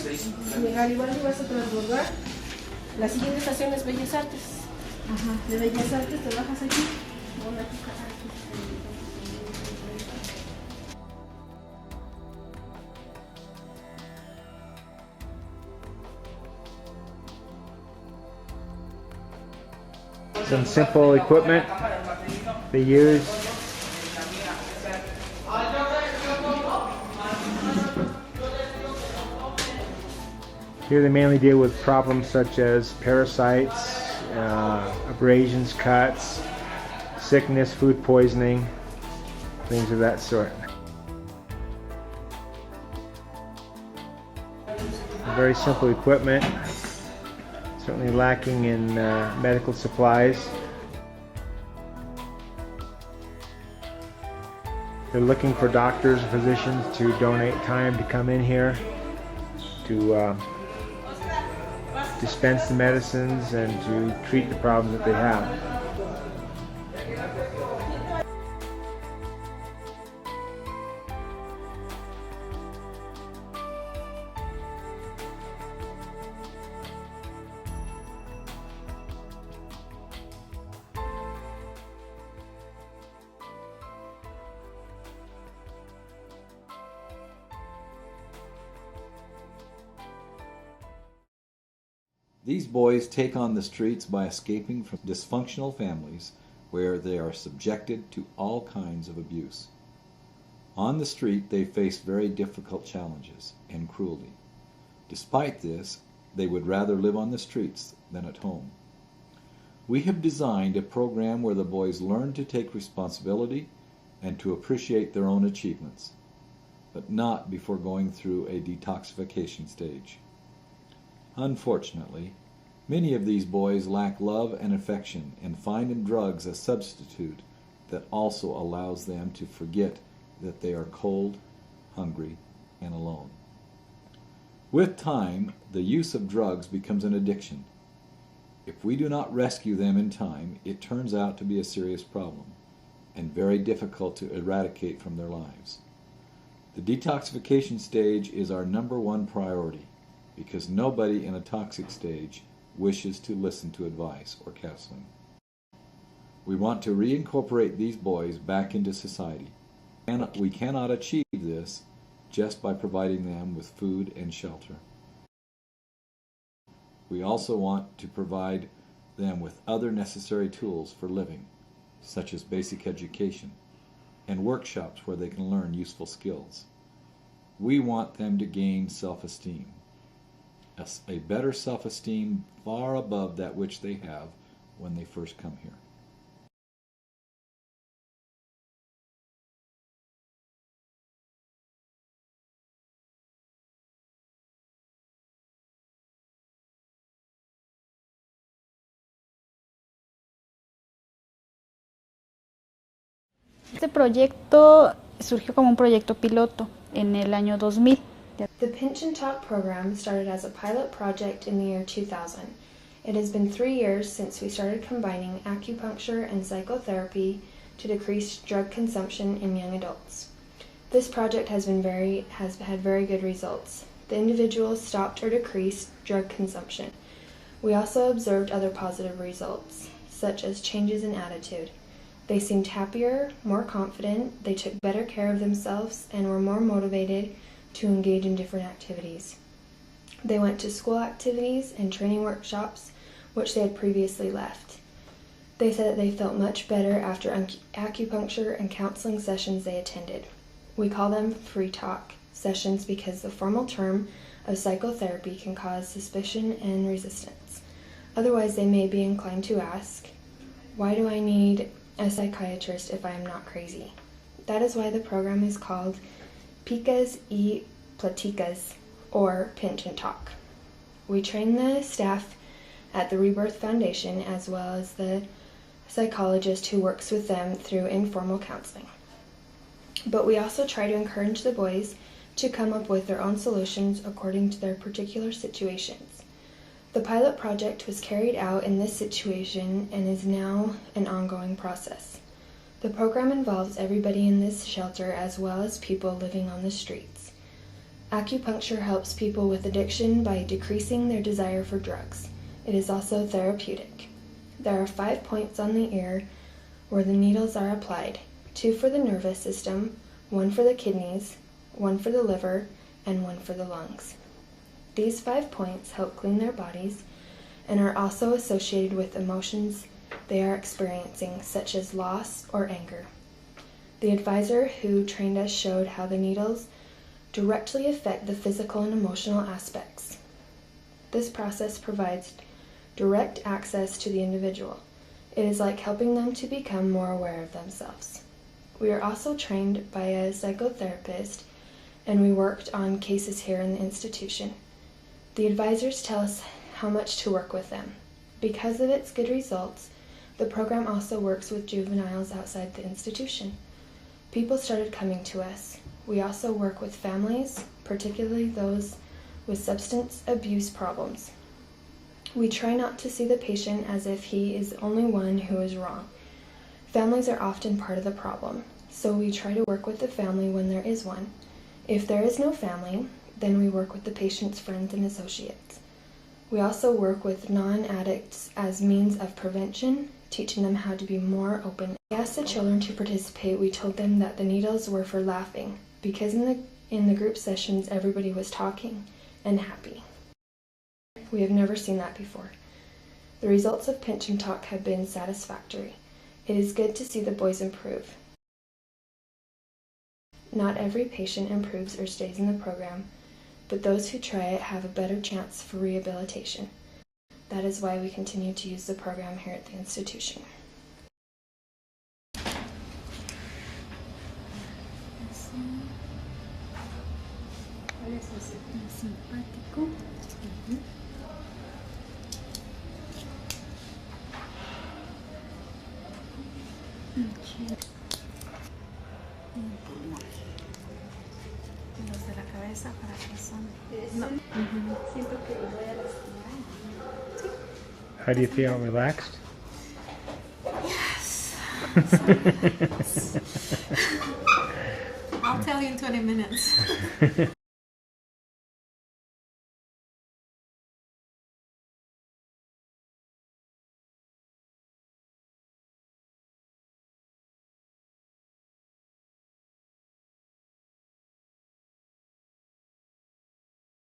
Llegar igual y vas a transbordar. La siguiente estación es Bellas Artes. Ajá. De Bellas Artes te bajas aquí. Some simple equipment they use. Here they mainly deal with problems such as parasites, abrasions, cuts, sickness, food poisoning, things of that sort. Very simple equipment, certainly lacking in medical supplies. They're looking for doctors, physicians to donate time to come in here to dispense the medicines and to treat the problems that they have. These boys take on the streets by escaping from dysfunctional families where they are subjected to all kinds of abuse. On the street, they face very difficult challenges and cruelty. Despite this, they would rather live on the streets than at home. We have designed a program where the boys learn to take responsibility and to appreciate their own achievements, but not before going through a detoxification stage. Unfortunately, many of these boys lack love and affection and find in drugs a substitute that also allows them to forget that they are cold, hungry, and alone. With time, the use of drugs becomes an addiction. If we do not rescue them in time, it turns out to be a serious problem and very difficult to eradicate from their lives. The detoxification stage is our #1 priority, because nobody in a toxic stage wishes to listen to advice or counseling. We want to reincorporate these boys back into society. And we cannot achieve this just by providing them with food and shelter. We also want to provide them with other necessary tools for living, such as basic education and workshops where they can learn useful skills. We want them to gain self-esteem. A better self-esteem far above that which they have when they first come here. Este proyecto surgió como un proyecto piloto en el año 2000. The Pinch and Talk program started as a pilot project in the year 2000. It has been 3 years since we started combining acupuncture and psychotherapy to decrease drug consumption in young adults. This project has had very good results. The individuals stopped or decreased drug consumption. We also observed other positive results, such as changes in attitude. They seemed happier, more confident, they took better care of themselves, and were more motivated to engage in different activities. They went to school activities and training workshops, which they had previously left. They said that they felt much better after acupuncture and counseling sessions they attended. We call them free talk sessions because the formal term of psychotherapy can cause suspicion and resistance. Otherwise, they may be inclined to ask, why do I need a psychiatrist if I am not crazy? That is why the program is called Picas y Platicas, or Pinch and Talk. We train the staff at the Rebirth Foundation as well as the psychologist who works with them through informal counseling. But we also try to encourage the boys to come up with their own solutions according to their particular situations. The pilot project was carried out in this situation and is now an ongoing process. The program involves everybody in this shelter as well as people living on the streets. Acupuncture helps people with addiction by decreasing their desire for drugs. It is also therapeutic. There are 5 points on the ear where the needles are applied, 2 for the nervous system, 1 for the kidneys, 1 for the liver, and 1 for the lungs. These 5 points help clean their bodies and are also associated with emotions they are experiencing, such as loss or anger. The advisor who trained us showed how the needles directly affect the physical and emotional aspects. This process provides direct access to the individual. It is like helping them to become more aware of themselves. We are also trained by a psychotherapist, and we worked on cases here in the institution. The advisors tell us how much to work with them. Because of its good results, the program also works with juveniles outside the institution. People started coming to us. We also work with families, particularly those with substance abuse problems. We try not to see the patient as if he is the only one who is wrong. Families are often part of the problem, so we try to work with the family when there is one. If there is no family, then we work with the patient's friends and associates. We also work with non-addicts as means of prevention, teaching them how to be more open. We asked the children to participate. We told them that the needles were for laughing, because in the group sessions everybody was talking and happy. We have never seen that before. The results of Pinch and Talk have been satisfactory. It is good to see the boys improve. Not every patient improves or stays in the program, but those who try it have a better chance for rehabilitation. That is why we continue to use the program here at the institution. Simpático. Los de la cabeza para que son. Siento que los voy a lastimar. How do you feel? Relaxed? Yes. I'll tell you in 20 minutes.